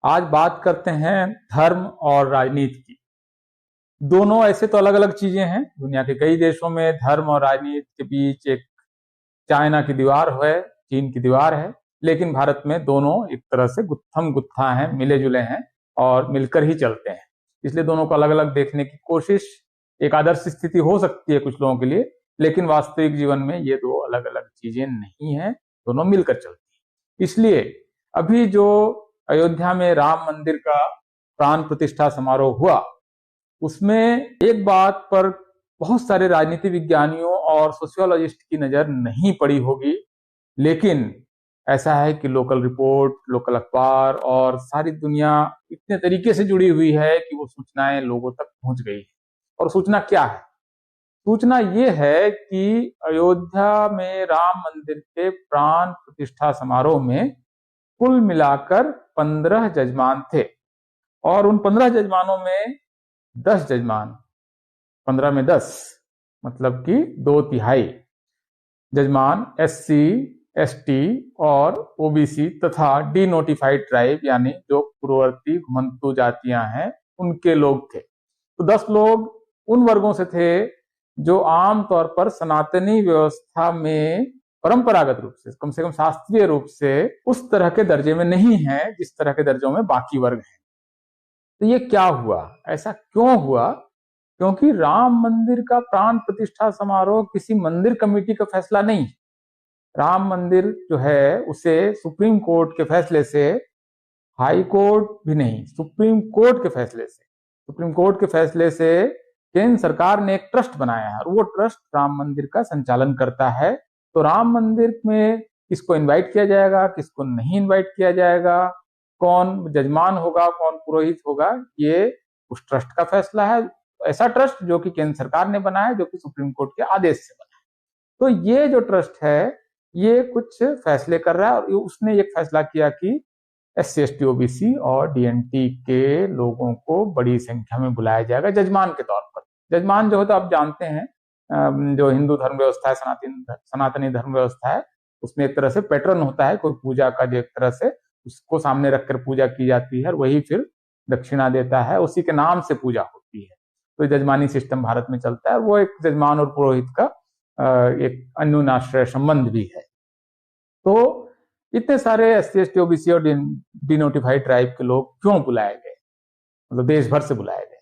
आज बात करते हैं धर्म और राजनीति की। दोनों ऐसे तो अलग अलग चीजें हैं। दुनिया के कई देशों में धर्म और राजनीति के बीच एक चाइना की दीवार है, चीन की दीवार है, लेकिन भारत में दोनों एक तरह से गुत्थम गुत्था हैं, मिले जुले हैं और मिलकर ही चलते हैं। इसलिए दोनों को अलग अलग देखने की कोशिश एक आदर्श स्थिति हो सकती है कुछ लोगों के लिए, लेकिन वास्तविक जीवन में ये दो अलग अलग चीजें नहीं हैं, दोनों मिलकर चलती हैं। इसलिए अभी जो अयोध्या में राम मंदिर का प्राण प्रतिष्ठा समारोह हुआ, उसमें एक बात पर बहुत सारे राजनीति विज्ञानियों और सोशियोलॉजिस्ट की नजर नहीं पड़ी होगी, लेकिन ऐसा है कि लोकल रिपोर्ट, लोकल अखबार और सारी दुनिया इतने तरीके से जुड़ी हुई है कि वो सूचनाएं लोगों तक पहुंच गई है। और सूचना क्या है? सूचना ये है कि अयोध्या में राम मंदिर के प्राण प्रतिष्ठा समारोह में कुल मिलाकर 15 जजमान थे और उन 15 जजमानों में 10 जजमान, 15 में 10 मतलब कि 2/3 जजमान SC, ST और OBC तथा डी नोटिफाइड ट्राइब यानी जो पूर्ववर्ती घुमंतु जातियां हैं उनके लोग थे। तो 10 लोग उन वर्गों से थे जो आमतौर पर सनातनी व्यवस्था में परंपरागत रूप से कम शास्त्रीय रूप से उस तरह के दर्जे में नहीं है जिस तरह के दर्जों में बाकी वर्ग हैं। तो ये क्या हुआ? ऐसा क्यों हुआ? क्योंकि राम मंदिर का प्राण प्रतिष्ठा समारोह किसी मंदिर कमेटी का फैसला नहीं। राम मंदिर जो है उसे सुप्रीम कोर्ट के फैसले से, हाई कोर्ट भी नहीं, सुप्रीम कोर्ट के फैसले से केंद्र सरकार ने एक ट्रस्ट बनाया है और वो ट्रस्ट राम मंदिर का संचालन करता है। तो राम मंदिर में किसको इनवाइट किया जाएगा, किसको नहीं इनवाइट किया जाएगा, कौन जजमान होगा, कौन पुरोहित होगा, ये उस ट्रस्ट का फैसला है। ऐसा ट्रस्ट जो कि केंद्र सरकार ने बनाया, जो कि सुप्रीम कोर्ट के आदेश से बना है। तो ये जो ट्रस्ट है ये कुछ फैसले कर रहा है और उसने एक फैसला किया कि SC, ST, OBC और DNT के लोगों को बड़ी संख्या में बुलाया जाएगा जजमान के तौर पर। जजमान जो है तो आप जानते हैं, जो हिंदू धर्म व्यवस्था है, सनातनी धर्म व्यवस्था है, उसमें एक तरह से पैटर्न होता है, कोई पूजा का जो एक तरह से उसको सामने रखकर पूजा की जाती है और वही फिर दक्षिणा देता है, उसी के नाम से पूजा होती है। तो जजमानी सिस्टम भारत में चलता है। वो एक जजमान और पुरोहित का एक अन्योन्याश्रय संबंध भी है। तो इतने सारे SC, ST, OBC और डिनोटिफाइड ट्राइब के लोग क्यों बुलाए गए? मतलब देश भर से बुलाए गए,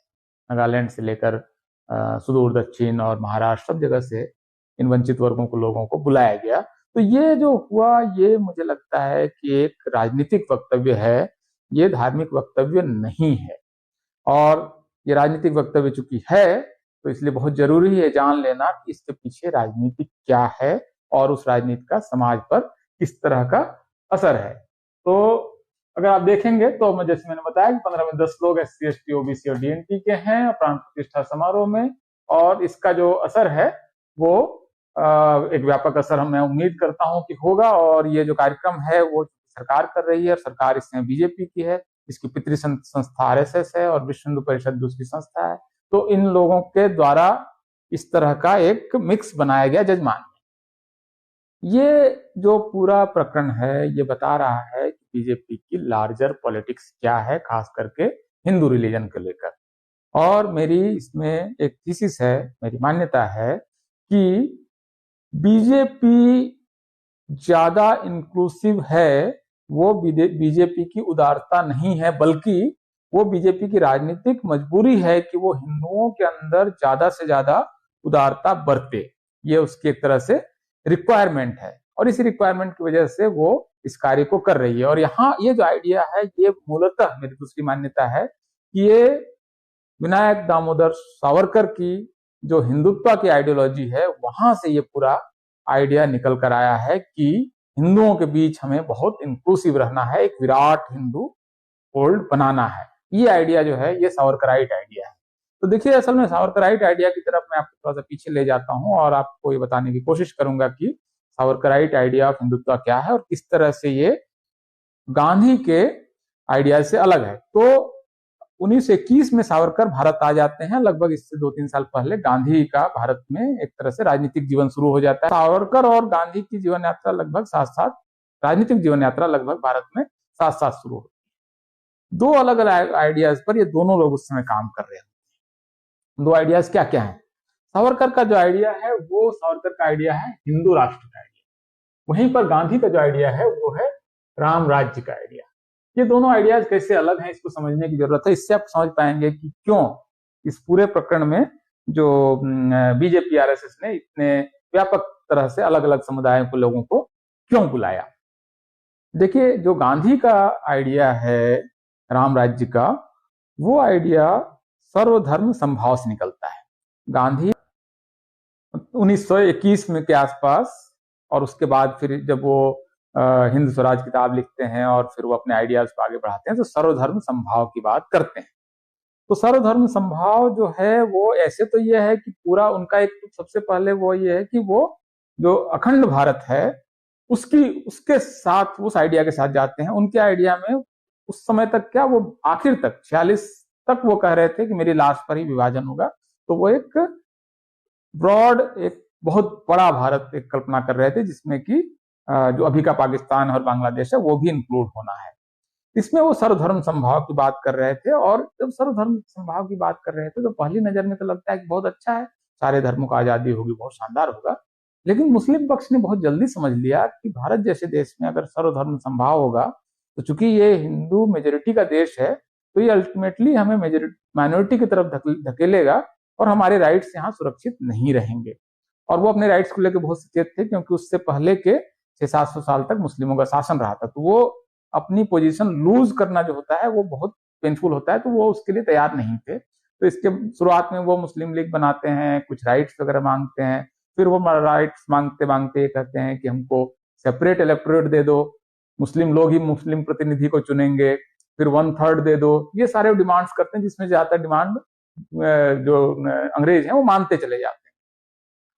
नागालैंड से लेकर सुदूर दक्षिण और महाराष्ट्र, सब जगह से इन वंचित वर्गों को लोगों को बुलाया गया। तो ये जो हुआ ये मुझे लगता है कि एक राजनीतिक वक्तव्य है, ये धार्मिक वक्तव्य नहीं है। और ये राजनीतिक वक्तव्य चूंकि है तो इसलिए बहुत जरूरी है जान लेना कि इसके पीछे राजनीति क्या है और उस राजनीति का समाज पर किस तरह का असर है। तो अगर आप देखेंगे तो जैसे मैंने बताया कि 15 में 10 लोग SC, ST, OBC और DNT के हैं प्राण प्रतिष्ठा समारोह में, और इसका जो असर है वो एक व्यापक असर मैं उम्मीद करता हूं कि होगा। और ये जो कार्यक्रम है वो सरकार कर रही है और सरकार इसमें BJP की है, इसकी पितृ संस्था RSS है और विश्व हिंदू परिषद दूसरी संस्था है। तो इन लोगों के द्वारा इस तरह का एक मिक्स बनाया गया जजमान। ये जो पूरा प्रकरण है ये बता रहा है कि BJP की लार्जर पॉलिटिक्स क्या है, खास करके हिंदू रिलीजन को लेकर। और मेरी इसमें एक थीसिस है, मेरी मान्यता है कि BJP ज्यादा इंक्लूसिव है, वो BJP की उदारता नहीं है, बल्कि वो BJP की राजनीतिक मजबूरी है कि वो हिंदुओं के अंदर ज्यादा से ज्यादा उदारता बरते। ये उसकी एक तरह से रिक्वायरमेंट है और इस रिक्वायरमेंट की वजह से वो इस कार्य को कर रही है। और यहाँ ये जो आइडिया है ये मूलतः मेरी दूसरी मान्यता है कि ये विनायक दामोदर सावरकर की जो हिंदुत्व की आइडियोलॉजी है वहां से ये पूरा आइडिया निकल कर आया है कि हिंदुओं के बीच हमें बहुत इंक्लूसिव रहना है, एक विराट हिंदू फोल्ड बनाना है। ये आइडिया जो है ये सावरकराइट आइडिया है। तो देखिए असल में सावरकराइट आइडिया की तरफ मैं आपको थोड़ा सा पीछे ले जाता हूं और आपको ये बताने की कोशिश करूंगा कि सावरकराइट आइडिया ऑफ हिंदुत्व क्या है और किस तरह से ये गांधी के आइडिया से अलग है। तो 1921 में सावरकर भारत आ जाते हैं, लगभग इससे 2-3 साल पहले गांधी का भारत में एक तरह से राजनीतिक जीवन शुरू हो जाता है। सावरकर और गांधी की जीवन यात्रा लगभग साथ साथ, राजनीतिक जीवन यात्रा लगभग भारत में साथ साथ शुरू होती है। दो अलग अलग आइडियाज पर ये दोनों लोग उस समय काम कर रहे हैं। दो आइडियाज क्या क्या है? सावरकर का जो आइडिया है वो सावरकर का आइडिया है हिंदू राष्ट्र का आइडिया, वहीं पर गांधी का जो आइडिया है वो है राम राज्य का आइडिया। ये दोनों आइडियाज कैसे अलग हैं इसको समझने की जरूरत है। इससे आप समझ पाएंगे कि क्यों इस पूरे प्रकरण में जो बीजेपी आरएसएस ने इतने व्यापक तरह से अलग अलग समुदायों को लोगों को क्यों बुलाया। देखिए, जो गांधी का आइडिया है राम राज्य का, वो आइडिया सर्वधर्म समभाव से निकलता है। गांधी 1921 में के आसपास, और उसके बाद फिर जब वो हिंद स्वराज किताब लिखते हैं और फिर वो अपने आइडियाज को आगे बढ़ाते हैं तो सर्वधर्म समभाव की बात करते हैं। तो सर्वधर्म समभाव जो है वो ऐसे तो ये है कि पूरा उनका एक, सबसे पहले वो ये है कि वो जो अखंड भारत है उसके साथ, उस आइडिया के साथ जाते हैं। उनके आइडिया में उस समय तक क्या, वो आखिर तक 46 तक वो कह रहे थे कि मेरी लाश पर ही विभाजन होगा। तो वो एक ब्रॉड, एक बहुत बड़ा भारत एक कल्पना कर रहे थे जिसमें कि जो अभी का पाकिस्तान और बांग्लादेश है वो भी इंक्लूड होना है। इसमें वो सर्वधर्म समभाव की बात कर रहे थे। और जब सर्वधर्म समभाव की बात कर रहे थे तो पहली नजर में तो लगता है कि बहुत अच्छा है, सारे धर्मों को आजादी होगी, बहुत शानदार होगा। लेकिन मुस्लिम पक्ष ने बहुत जल्दी समझ लिया कि भारत जैसे देश में अगर सर्वधर्म समभाव होगा तो चूंकि ये हिंदू मेजोरिटी का देश है तो ये अल्टीमेटली हमें माइनॉरिटी की तरफ धकेलेगा और हमारे राइट्स यहाँ सुरक्षित नहीं रहेंगे। और वो अपने राइट्स को लेकर बहुत सचेत थे क्योंकि उससे पहले के 600-700 साल तक मुस्लिमों का शासन रहा था। तो वो अपनी पोजीशन लूज करना जो होता है वो बहुत पेनफुल होता है, तो वो उसके लिए तैयार नहीं थे। तो इसके शुरुआत में वो मुस्लिम लीग बनाते हैं, कुछ राइट्स वगैरह मांगते हैं, फिर वो राइट्स मांगते मांगते कहते हैं कि हमको सेपरेट इलेक्टोरेट दे दो, मुस्लिम लोग ही मुस्लिम प्रतिनिधि को चुनेंगे, फिर 1/3 दे दो। ये सारे डिमांड्स करते हैं जिसमें ज्यादा डिमांड जो अंग्रेज हैं वो मानते चले जाते हैं।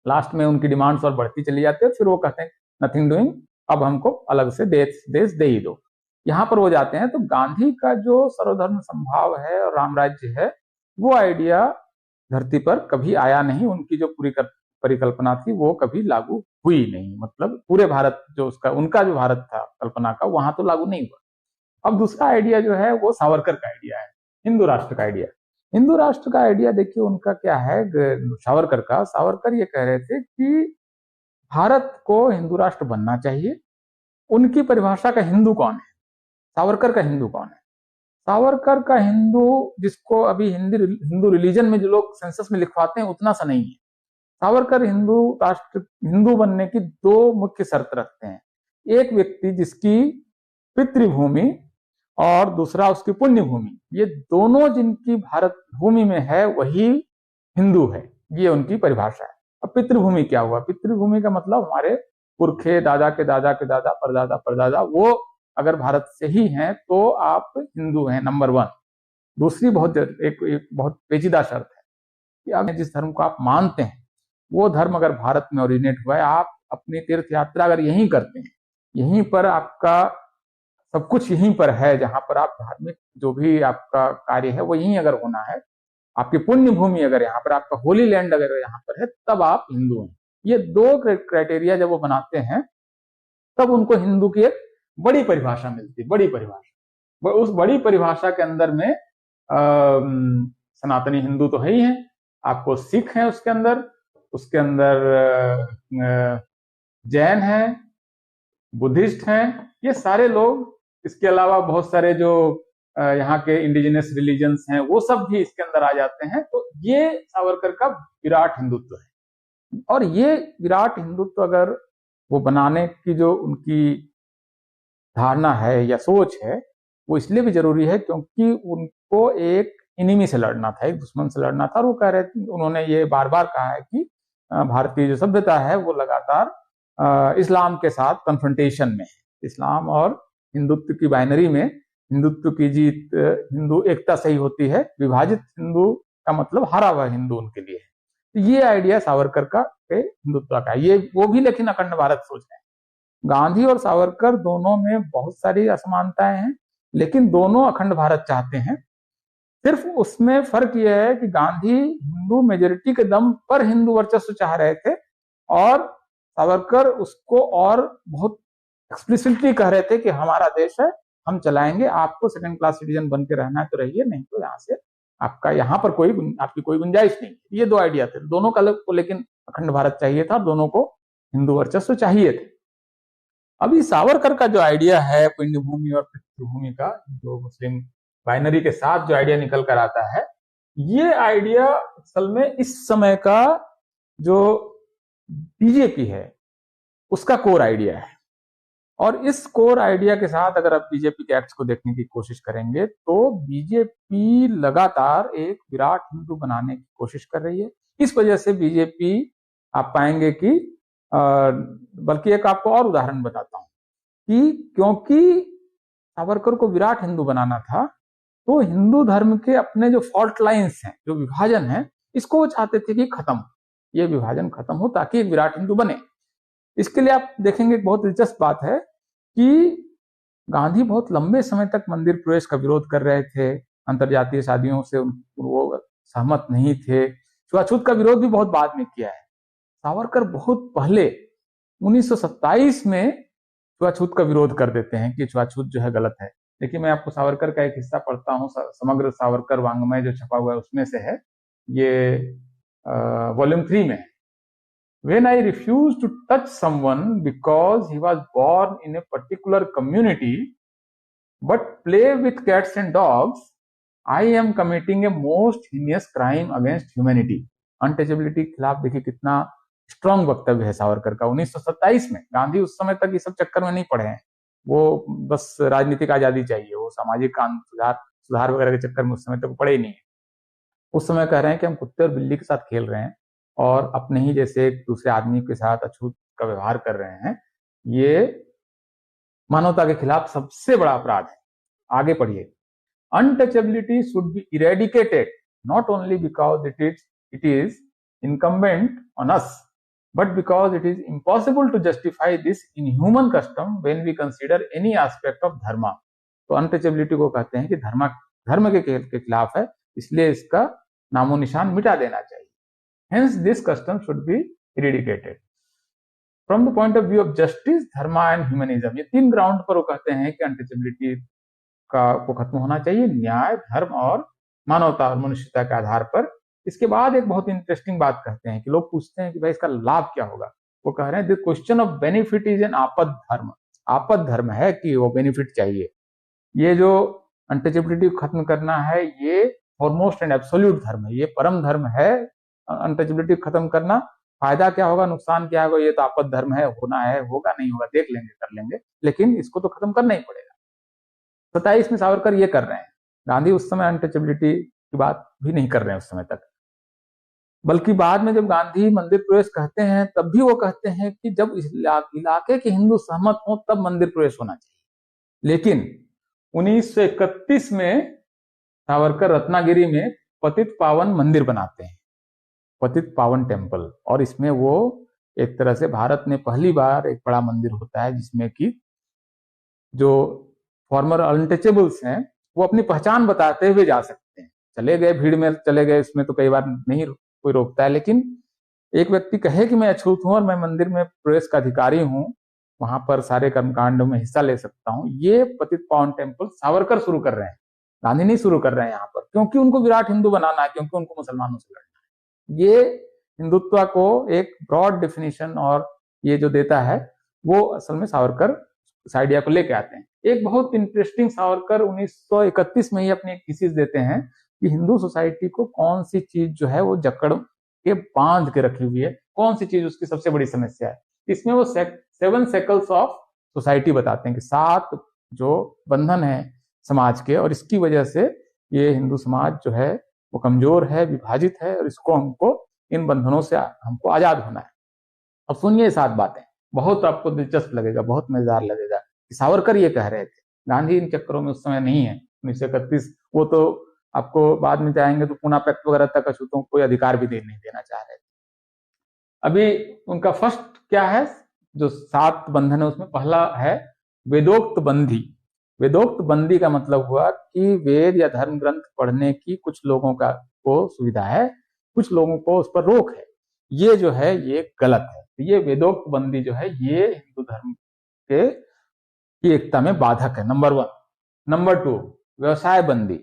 लास्ट में उनकी डिमांड्स और बढ़ती चली जाती है, फिर वो कहते हैं नथिंग डूइंग, अब हमको अलग से देश दे ही दो। यहाँ पर वो जाते हैं। तो गांधी का जो सर्वधर्म समभाव है और राम राज्य है वो आइडिया धरती पर कभी आया नहीं। उनकी जो पूरी परिकल्पना थी वो कभी लागू हुई नहीं। मतलब पूरे भारत जो उनका जो भारत था कल्पना का, वहां तो लागू नहीं हुआ। अब दूसरा आइडिया जो है वो सावरकर का आइडिया है, हिंदू राष्ट्र का आइडिया। हिंदू राष्ट्र का आइडिया देखिए उनका क्या है, सावरकर ये कह रहे थे कि भारत को हिंदू राष्ट्र बनना चाहिए। उनकी परिभाषा का हिंदू कौन है, सावरकर का हिंदू कौन है? सावरकर का हिंदू, जिसको अभी हिंदू रिलीजन में जो लोग सेंसस में लिखवाते हैं उतना सा नहीं है। सावरकर हिंदू राष्ट्र, हिंदू बनने की दो मुख्य शर्त रखते हैं। एक व्यक्ति जिसकी पितृभूमि और दूसरा उसकी पुण्य भूमि, ये दोनों जिनकी भारत भूमि में है वही हिंदू है, ये उनकी परिभाषा है। अब पितृभूमि क्या हुआ? पितृभूमि का मतलब हमारे पुरखे, दादा के दादा के दादा, परदादा परदादा, वो अगर भारत से ही हैं तो आप हिंदू हैं, नंबर 1। दूसरी एक बहुत पेचीदा शर्त है कि अगर जिस धर्म को आप मानते हैं वो धर्म अगर भारत में ओरिजिनेट हुआ है, आप अपनी तीर्थ यात्रा अगर यहीं करते हैं, यहीं पर आपका सब कुछ यहीं पर है, जहां पर आप धार्मिक जो भी आपका कार्य है वो यहीं अगर होना है, आपकी पुण्य भूमि अगर यहाँ पर, आपका होली लैंड अगर यहाँ पर है, तब आप हिंदू हैं। ये दो क्राइटेरिया जब वो बनाते हैं तब उनको हिंदू की एक बड़ी परिभाषा मिलती है, बड़ी परिभाषा। उस बड़ी परिभाषा के अंदर में सनातनी हिंदू तो है ही है, आपको सिख है उसके अंदर जैन है, बुद्धिस्ट हैं, ये सारे लोग, इसके अलावा बहुत सारे जो यहाँ के इंडिजिनस रिलीजन्स हैं वो सब भी इसके अंदर आ जाते हैं। तो ये सावरकर का विराट हिंदुत्व है। और ये विराट हिंदुत्व अगर वो बनाने की जो उनकी धारणा है या सोच है, वो इसलिए भी जरूरी है क्योंकि उनको एक इनिमी से लड़ना था, एक दुश्मन से लड़ना था। और वो कह रहे थे, उन्होंने ये बार बार कहा है कि भारतीय जो सभ्यता है वो लगातार इस्लाम के साथ कन्फ्रंटेशन में है। इस्लाम और हिंदुत्व की बाइनरी में हिंदुत्व की जीत, हिंदू एकता सही होती है, विभाजित हिंदू का मतलब हारा हुआ हिंदू उनके लिए है। तो ये आइडिया सावरकर का हिंदुत्व का, ये वो भी लेकिन अखंड भारत सोच रहे हैं। गांधी और सावरकर दोनों में बहुत सारी असमानताएं हैं, लेकिन दोनों अखंड भारत चाहते हैं। सिर्फ उसमें फर्क यह है कि गांधी हिंदू मेजोरिटी के दम पर हिंदू वर्चस्व चाह रहे थे और सावरकर उसको और बहुत एक्सप्लिसिटली कह रहे थे कि हमारा देश है, हम चलाएंगे, आपको सेकंड क्लास सिटीजन बन के रहना है तो रहिए, नहीं तो यहाँ से आपका यहाँ पर आपकी कोई गुंजाइश नहीं। ये दो आइडिया थे दोनों का को, लेकिन अखंड भारत चाहिए था, दोनों को हिंदू वर्चस्व चाहिए थे। अभी सावरकर का जो आइडिया है पुण्य भूमि और पितृभूमि का, जो मुस्लिम बाइनरी के साथ जो आइडिया निकल कर आता है, ये आइडिया असल में इस समय का जो बीजेपी है उसका कोर आइडिया है। और इस कोर आइडिया के साथ अगर आप बीजेपी के एक्ट्स को देखने की कोशिश करेंगे तो बीजेपी लगातार एक विराट हिंदू बनाने की कोशिश कर रही है। इस वजह से बीजेपी आप पाएंगे कि बल्कि एक आपको और उदाहरण बताता हूं कि क्योंकि सावरकर को विराट हिंदू बनाना था, तो हिंदू धर्म के अपने जो फॉल्ट लाइन्स हैं, जो विभाजन है, इसको वो चाहते थे कि खत्म, ये विभाजन खत्म हो ताकि एक विराट हिंदू बने। इसके लिए आप देखेंगे एक बहुत दिलचस्प बात है कि गांधी बहुत लंबे समय तक मंदिर प्रवेश का विरोध कर रहे थे, अंतरजातीय शादियों से वो सहमत नहीं थे, छुआछूत का विरोध भी बहुत बाद में किया है। सावरकर बहुत पहले 1927 में छुआछूत का विरोध कर देते हैं कि छुआछूत जो है गलत है। देखिए मैं आपको सावरकर का एक हिस्सा पढ़ता हूँ, समग्र सावरकर वांग्मय जो छपा हुआ है उसमें से है, ये वॉल्यूम 3 में। When I refuse to touch someone because he was born in a particular community, but play with cats and dogs, I am committing a most heinous crime against humanity. Untouchability के खिलाफ देखिए कितना strong वक्तव्य है सावरकर का 1927 में। गांधी उस समय तक ये सब चक्कर में नहीं पड़े हैं, वो बस राजनीतिक आजादी चाहिए, वो सामाजिक कानून सुधार वगैरह के चक्कर में उस समय तक पड़े ही नहीं है। उस समय कह रहे हैं कि हम कुत्ते और बिल्ली के साथ खेल रहे हैं और अपने ही जैसे एक दूसरे आदमी के साथ अछूत का व्यवहार कर रहे हैं, ये मानवता के खिलाफ सबसे बड़ा अपराध है। आगे पढ़िए। Untouchability should be eradicated not only because it is incumbent on us, but because it is impossible to justify this inhuman custom when we consider any aspect of dharma. तो अनटचेबिलिटी को कहते हैं कि धर्म के खिलाफ है, इसलिए इसका नामो निशान मिटा देना चाहिए। Hence this custom should be eradicated. From the point of view of justice, dharma and humanism, ये 3 ग्राउंड पर वो कहते हैं कि अनटचेबिलिटी को खत्म होना चाहिए, न्याय, धर्म और मानवता और मनुष्यता के आधार पर। इसके बाद एक बहुत इंटरेस्टिंग बात कहते हैं कि लोग पूछते हैं कि भाई इसका लाभ क्या होगा। वो कह रहे हैं the question of benefit is an आपद धर्म। आपद धर्म है कि वो बेनिफिट चाहिए। ये जो अनटचेबिलिटी को खत्म करना है ये फॉरमोस्ट एंड एब्सोल्यूट धर्म है, ये परम धर्म है। अनटचेबिलिटी खत्म करना, फायदा क्या होगा नुकसान क्या होगा ये तो आपद धर्म है, होना है होगा नहीं होगा देख लेंगे कर लेंगे, लेकिन इसको तो खत्म करना ही पड़ेगा। 27 में सावरकर ये कर रहे हैं। गांधी उस समय अनटचेबिलिटी की बात भी नहीं कर रहे हैं उस समय तक, बल्कि बाद में जब गांधी मंदिर प्रवेश कहते हैं तब भी वो कहते हैं कि जब इस इलाके के हिंदू सहमत हो तब मंदिर प्रवेश होना चाहिए। लेकिन 1931 में सावरकर रत्नागिरी में पतित पावन मंदिर बनाते हैं, पतित पावन टेम्पल, और इसमें वो एक तरह से भारत में पहली बार एक बड़ा मंदिर होता है जिसमें कि जो फॉर्मर अनटचेबल्स हैं वो अपनी पहचान बताते हुए जा सकते हैं। चले गए भीड़ में चले गए, इसमें तो कई बार नहीं कोई रोकता है, लेकिन एक व्यक्ति कहे कि मैं अछूत हूं और मैं मंदिर में प्रवेश का अधिकारी हूं, वहां पर सारे कर्मकांडों में हिस्सा ले सकता हूं, ये पतित पावन टेम्पल सावरकर शुरू कर रहे हैं, गांधी नहीं शुरू कर रहे हैं यहाँ पर, क्योंकि उनको विराट हिंदू बनाना है, क्योंकि उनको मुसलमानों से लड़ना है। ये हिंदुत्व को एक ब्रॉड डेफिनेशन और ये जो देता है वो असल में सावरकर इस आइडिया को लेके आते हैं। एक बहुत इंटरेस्टिंग सावरकर 1931 में ही अपनी एक थीसिस देते हैं कि हिंदू सोसाइटी को कौन सी चीज जो है वो जकड़ के बांध के रखी हुई है, कौन सी चीज उसकी सबसे बड़ी समस्या है। इसमें वो 7 सेकल्स ऑफ सोसाइटी बताते हैं कि 7 जो बंधन है समाज के, और इसकी वजह से ये हिंदू समाज जो है वो कमजोर है, विभाजित है, और इसको हमको इन बंधनों से हमको आजाद होना है। अब सुनिए 7 बातें, बहुत आपको दिलचस्प लगेगा, बहुत मजेदार लगेगा कि सावरकर ये कह रहे थे। गांधी इन चक्करों में उस समय नहीं है। 1931 वो तो आपको बाद में जाएंगे तो पूना पैक्ट वगैरह तक अछूतों को कोई अधिकार भी नहीं देना चाह रहे थे। अभी उनका फर्स्ट क्या है, जो 7 बंधन है उसमें पहला है वेदोक्त बंदी। वेदोक्त बंदी का मतलब हुआ कि वेद या धर्म ग्रंथ पढ़ने की कुछ लोगों को सुविधा है, कुछ लोगों को उस पर रोक है, ये जो है ये गलत है। तो ये वेदोक्त बंदी जो है ये हिंदू धर्म की एकता में बाधक है, नंबर 1। नंबर 2, व्यवसाय बंदी,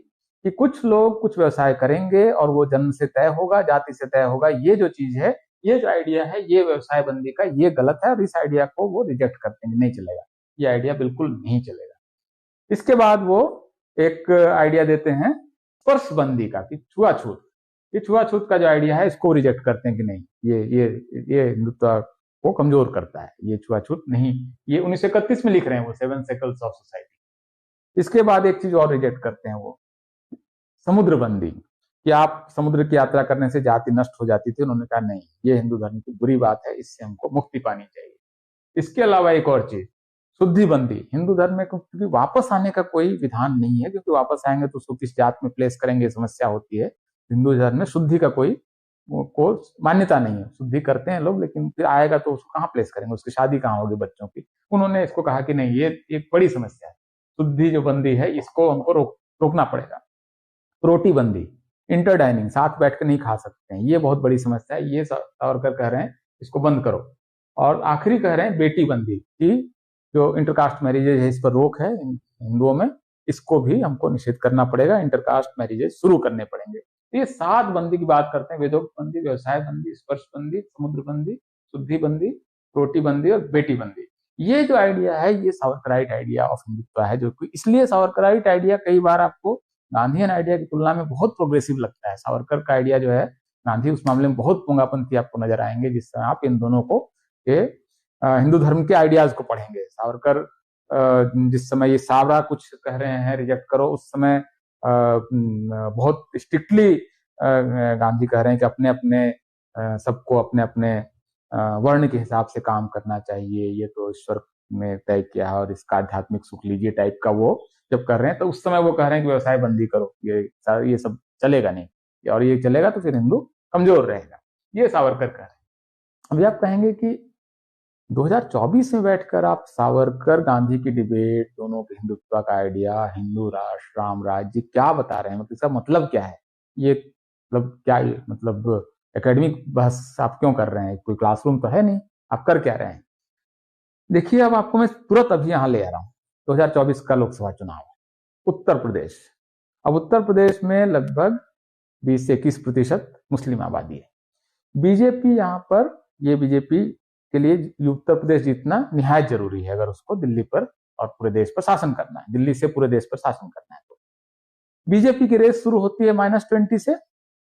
कि कुछ लोग कुछ व्यवसाय करेंगे और वो जन्म से तय होगा, जाति से तय होगा। ये जो चीज है, ये जो आइडिया है, ये व्यवसाय बंदी का, ये गलत है और इस आइडिया को वो रिजेक्ट करते हैं, नहीं चलेगा, ये आइडिया बिल्कुल नहीं चलेगा। इसके बाद वो एक आइडिया देते हैं स्पर्श बंदी का, कि छुआछूत, ये छुआछूत का जो आइडिया है इसको रिजेक्ट करते हैं कि नहीं, ये हिंदुत्व को कमजोर करता है, ये छुआछूत नहीं। ये 1931 में लिख रहे हैं वो, 7 सेकल्स ऑफ सोसाइटी। इसके बाद एक चीज और रिजेक्ट करते हैं वो, समुद्र बंदी, कि आप समुद्र की यात्रा करने से जाति नष्ट हो जाती थी। उन्होंने कहा नहीं, ये हिंदू धर्म की बुरी बात है, इससे हमको मुक्ति पानी चाहिए। इसके अलावा एक और चीज, शुद्धि बंदी, हिंदू धर्म में क्योंकि वापस आने का कोई विधान नहीं है, क्योंकि वापस आएंगे तो उसको किस जात में प्लेस करेंगे, समस्या होती है। हिंदू धर्म में शुद्धि का कोई को मान्यता नहीं है, शुद्धि करते हैं लोग, लेकिन फिर आएगा तो उसको कहाँ प्लेस करेंगे, उसकी शादी कहाँ होगी बच्चों की। उन्होंने इसको कहा कि नहीं, ये एक बड़ी समस्या है, शुद्धि जो बंदी है इसको हमको रोकना पड़ेगा। रोटी बंदी, इंटर डाइनिंग, साथ बैठ कर नहीं खा सकते हैं, ये बहुत बड़ी समस्या है, ये सावरकर कह रहे हैं इसको बंद करो। और आखिरी कह रहे हैं बेटी बंदी, की जो इंटरकास्ट मैरिजेज है इस पर रोक है हिंदुओं में, इसको भी हमको निषेध करना पड़ेगा, इंटरकास्ट मैरिजेज शुरू करने पड़ेंगे। ये 7 बंदी की बात करते हैं, वेदोक्त बंदी, व्यवसाय बंदी, स्पर्श बंदी, समुद्र बंदी, शुद्धि बंदी, रोटी बंदी और बेटी बंदी। ये जो आइडिया है ये सावरकराइट आइडिया ऑफ हिंदुत्व है, जो कि इसलिए सावरकराइट आइडिया कई बार आपको गांधीयन आइडिया की तुलना में बहुत प्रोग्रेसिव लगता है। सावरकर का आइडिया जो है, गांधी उस मामले में बहुत पोंगापंथी आपको नजर आएंगे, जिस तरह आप इन दोनों को ये हिंदू धर्म के आइडियाज को पढ़ेंगे। सावरकर जिस समय ये सावरा कुछ कह रहे हैं रिजेक्ट करो, उस समय बहुत स्ट्रिक्टली गांधी कह रहे हैं कि अपने अपने सबको अपने अपने वर्ण के हिसाब से काम करना चाहिए, ये तो ईश्वर ने तय किया है और इसका आध्यात्मिक सुख लीजिए टाइप का वो जब कर रहे हैं, तो उस समय वो कह रहे हैं कि व्यवसाय बंदी करो, ये सब चलेगा नहीं, और ये चलेगा तो फिर हिंदू कमजोर रहेगा, ये सावरकर कह रहे हैं। अभी आप कहेंगे कि 2024 में बैठकर आप सावरकर गांधी की डिबेट, दोनों के हिंदुत्व का आइडिया, हिंदू राष्ट्र, राम राज्य, क्या बता रहे हैं, मतलब इसका मतलब क्या है, ये मतलब क्या, मतलब एकेडमिक बहस आप क्यों कर रहे हैं, कोई क्लासरूम तो है नहीं, आप कर क्या रहे हैं। देखिए अब आपको मैं तुरंत अभी यहां ले आ रहा हूं, 2024 का लोकसभा चुनाव, उत्तर प्रदेश। अब उत्तर प्रदेश में लगभग 20 से 21% मुस्लिम आबादी है। बीजेपी यहाँ पर, ये बीजेपी के लिए उत्तर प्रदेश जीतना निहायत जरूरी है, अगर उसको दिल्ली पर और पूरे देश पर शासन करना है, दिल्ली से पूरे देश पर शासन करना है। तो बीजेपी की रेस शुरू होती है -20 से,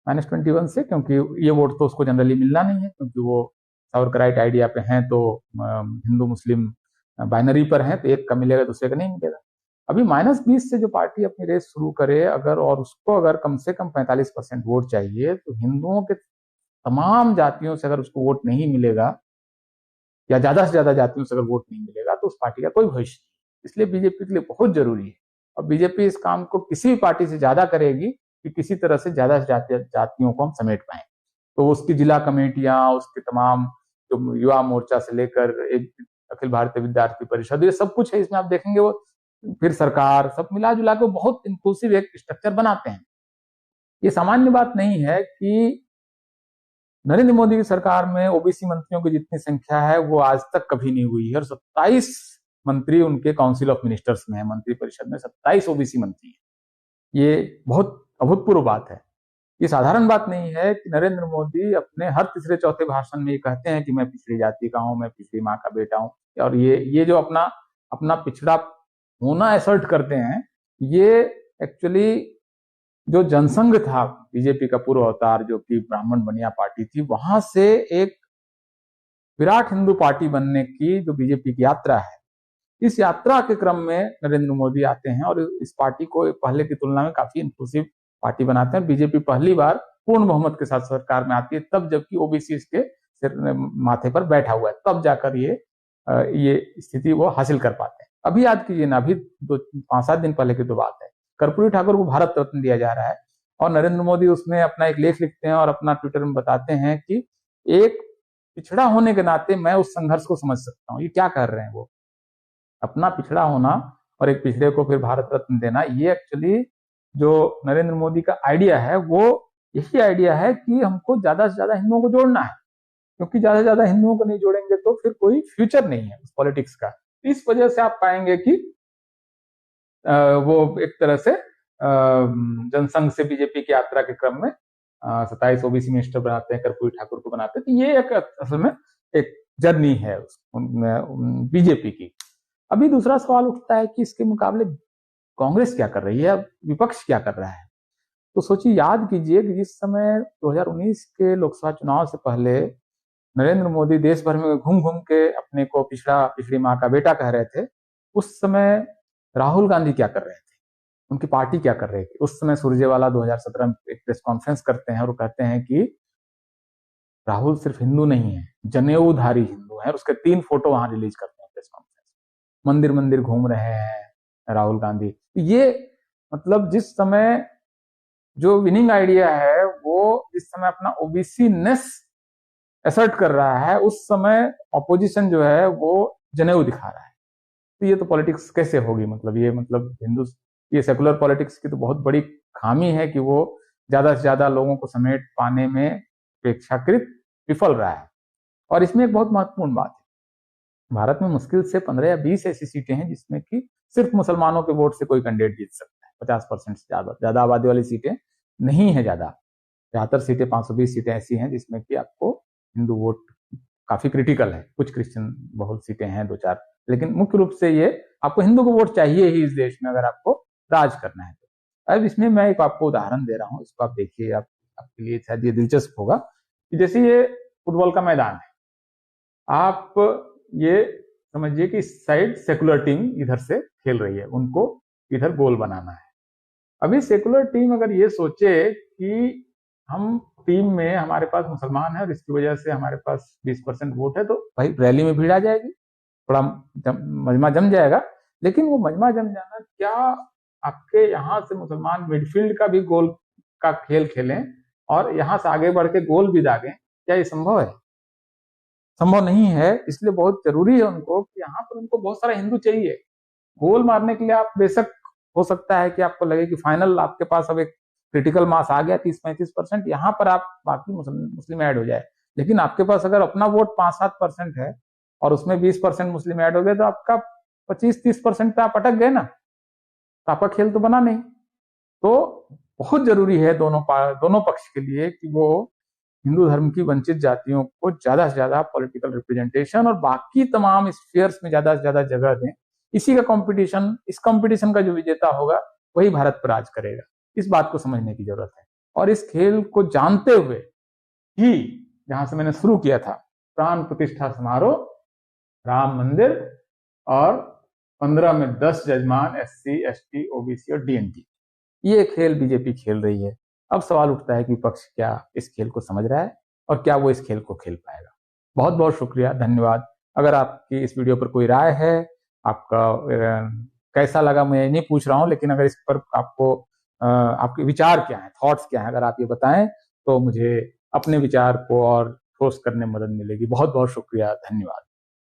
-21 से, क्योंकि ये वोट तो उसको जनरली मिलना नहीं है, क्योंकि वो सावरकराइट आइडिया पे हैं, तो हिंदू मुस्लिम बाइनरी पर हैं, तो एक का मिलेगा दूसरे का नहीं मिलेगा। अभी -20 से जो पार्टी अपनी रेस शुरू करे अगर, और उसको अगर कम से कम 45% वोट चाहिए, तो हिंदुओं के तमाम जातियों से अगर उसको वोट नहीं मिलेगा, या ज्यादा से ज्यादा जातियों से अगर वोट नहीं मिलेगा, तो उस पार्टी का कोई भविष्य नहीं। इसलिए बीजेपी के लिए बहुत जरूरी है, और बीजेपी इस काम को किसी भी पार्टी से ज्यादा करेगी कि किसी तरह से ज्यादा जातियों को हम समेट पाए। तो उसकी जिला कमेटियां, उसके तमाम जो युवा मोर्चा से लेकर एक अखिल भारतीय विद्यार्थी परिषद, ये सब कुछ है इसमें, आप देखेंगे वो फिर सरकार, सब मिला जुला के बहुत इंक्लूसिव एक स्ट्रक्चर बनाते हैं। ये सामान्य बात नहीं है कि नरेंद्र मोदी की सरकार में ओबीसी मंत्रियों की जितनी संख्या है वो आज तक कभी नहीं हुई है, और 27 मंत्री उनके काउंसिल ऑफ मिनिस्टर्स में है, मंत्री परिषद में 27 ओबीसी मंत्री हैं। ये बहुत अभूतपूर्व बात है। ये साधारण बात नहीं है कि नरेंद्र मोदी अपने हर तीसरे चौथे भाषण में ये कहते हैं कि मैं पिछड़ी जाति का हूं, मैं पिछड़ी माँ का बेटा हूं, और ये जो अपना अपना पिछड़ा होना असर्ट करते हैं, ये एक्चुअली जो जनसंघ था बीजेपी का पूर्व अवतार, जो कि ब्राह्मण बनिया पार्टी थी, वहां से एक विराट हिंदू पार्टी बनने की जो बीजेपी की यात्रा है, इस यात्रा के क्रम में नरेंद्र मोदी आते हैं और इस पार्टी को पहले की तुलना में काफी इंक्लूसिव पार्टी बनाते हैं। बीजेपी पहली बार पूर्ण बहुमत के साथ सरकार में आती है, तब जबकि ओबीसी इसके सिर माथे पर बैठा हुआ है, तब जाकर ये स्थिति वो हासिल कर पाते हैं। अभी याद कीजिए ना, अभी 5-7 दिन पहले की तो बात है, कर्पूरी ठाकुर को भारत रत्न दिया जा रहा है, और नरेंद्र मोदी उसमें अपना एक लेख लिखते हैं और अपना ट्विटर में बताते हैं कि एक पिछड़ा होने के नाते मैं उस संघर्ष को समझ सकता हूँ। ये क्या कर रहे हैं वो, अपना पिछड़ा होना और एक पिछड़े को फिर भारत रत्न देना, ये एक्चुअली जो नरेंद्र मोदी का आइडिया है, वो यही आइडिया है कि हमको ज्यादा से ज्यादा हिंदुओं को जोड़ना है, क्योंकि ज्यादा से ज्यादा हिंदुओं को नहीं जोड़ेंगे तो फिर कोई फ्यूचर नहीं है उस पॉलिटिक्स का। इस वजह से आप पाएंगे कि वो एक तरह से जनसंघ से बीजेपी की यात्रा के क्रम में 27 ओबीसी मिनिस्टर बनाते हैं, कर्पूरी ठाकुर को बनाते हैं। तो ये एक असल में एक जर्नी है बीजेपी की। अभी दूसरा सवाल उठता है कि इसके मुकाबले कांग्रेस क्या कर रही है, विपक्ष क्या कर रहा है। तो सोचिए, याद कीजिए कि जिस समय 2019 के लोकसभा चुनाव से पहले नरेंद्र मोदी देश भर में घूम घूम के अपने को पिछड़ी माँ का बेटा कह रहे थे, उस समय राहुल गांधी क्या कर रहे थे, उनकी पार्टी क्या कर रही थी। उस समय सुरजेवाला 2017 में एक प्रेस कॉन्फ्रेंस करते हैं और वो कहते हैं कि राहुल सिर्फ हिंदू नहीं है, जनेऊधारी हिंदू है। और उसके 3 फोटो वहां रिलीज करते हैं प्रेस कॉन्फ्रेंस, मंदिर मंदिर घूम रहे हैं राहुल गांधी। ये मतलब जिस समय जो विनिंग आइडिया है वो जिस समय अपना ओबीसी नेस असर्ट कर रहा है, उस समय ऑपोजिशन जो है वो जनेऊ दिखा रहा है। तो ये तो पॉलिटिक्स कैसे होगी, मतलब हिंदू, ये सेकुलर पॉलिटिक्स की तो बहुत बड़ी खामी है कि वो ज्यादा से ज्यादा लोगों को समेट पाने में अपेक्षाकृत विफल रहा है। और इसमें एक बहुत महत्वपूर्ण बात है, भारत में मुश्किल से 15 या 20 ऐसी सीटें हैं जिसमें कि सिर्फ मुसलमानों के वोट से कोई कैंडिडेट जीत सकता है। 50% से ज्यादा आबादी वाली सीटें नहीं है ज्यादा। 73 सीटें, 520 सीटें ऐसी हैं जिसमें कि आपको हिंदू वोट काफी क्रिटिकल है। कुछ क्रिश्चियन बहुत सीटें हैं, 2-4, लेकिन मुख्य रूप से ये आपको हिंदू को वोट चाहिए ही इस देश में अगर आपको राज करना है तो। अब इसमें मैं एक आपको उदाहरण दे रहा हूँ, इसको आप देखिए, आपके लिए शायद ये दिलचस्प होगा कि जैसे ये फुटबॉल का मैदान है, आप ये समझिए कि इस साइड सेकुलर टीम इधर से खेल रही है, उनको इधर गोल बनाना है। अभी सेकुलर टीम अगर ये सोचे कि हम टीम में हमारे पास मुसलमान है और इसकी वजह से हमारे पास 20% वोट है, तो भाई रैली में भीड़ आ जाएगी, थोड़ा मजमा जम जाएगा। लेकिन वो मजमा जम जाना, क्या आपके यहाँ से मुसलमान मिडफील्ड का भी गोल का खेल खेलें और यहाँ से आगे बढ़ के गोल भी दागें, क्या ये संभव है? संभव नहीं है। इसलिए बहुत जरूरी है उनको कि यहाँ पर उनको बहुत सारा हिंदू चाहिए गोल मारने के लिए। आप बेशक हो सकता है कि आपको लगे कि फाइनल आपके पास अब एक क्रिटिकल मास आ गया 30-35%, यहाँ पर आप बाकी मुस्लिम ऐड हो जाए, लेकिन आपके पास अगर अपना वोट 5-7% है और उसमें 20% मुस्लिम ऐड हो गए, तो आपका 25-30% पे आप अटक गए ना, तो आपका खेल तो बना नहीं। तो बहुत जरूरी है दोनों पक्ष के लिए कि वो हिंदू धर्म की वंचित जातियों को ज्यादा से ज्यादा पॉलिटिकल रिप्रेजेंटेशन और बाकी तमाम स्फीयर्स में ज्यादा से ज्यादा जगह दें। इसी का कंपटीशन, इस कंपटीशन का जो विजेता होगा वही भारत पर राज करेगा। इस बात को समझने की जरूरत है। और इस खेल को जानते हुए ही, जहां से मैंने शुरू किया था, प्राण प्रतिष्ठा समारोह, राम मंदिर और 15 में 10 जजमान SC, ST, OBC और DNT, ये खेल बीजेपी खेल रही है। अब सवाल उठता है कि विपक्ष क्या इस खेल को समझ रहा है और क्या वो इस खेल को खेल पाएगा। बहुत बहुत शुक्रिया, धन्यवाद। अगर आपकी इस वीडियो पर कोई राय है, आपका कैसा लगा, मैं ये नहीं पूछ रहा हूं, लेकिन अगर इस पर आपको आपके विचार क्या है, थॉट्स क्या है, अगर आप ये बताएं तो मुझे अपने विचार को और ठोस करने में मदद मिलेगी। बहुत बहुत शुक्रिया, धन्यवाद।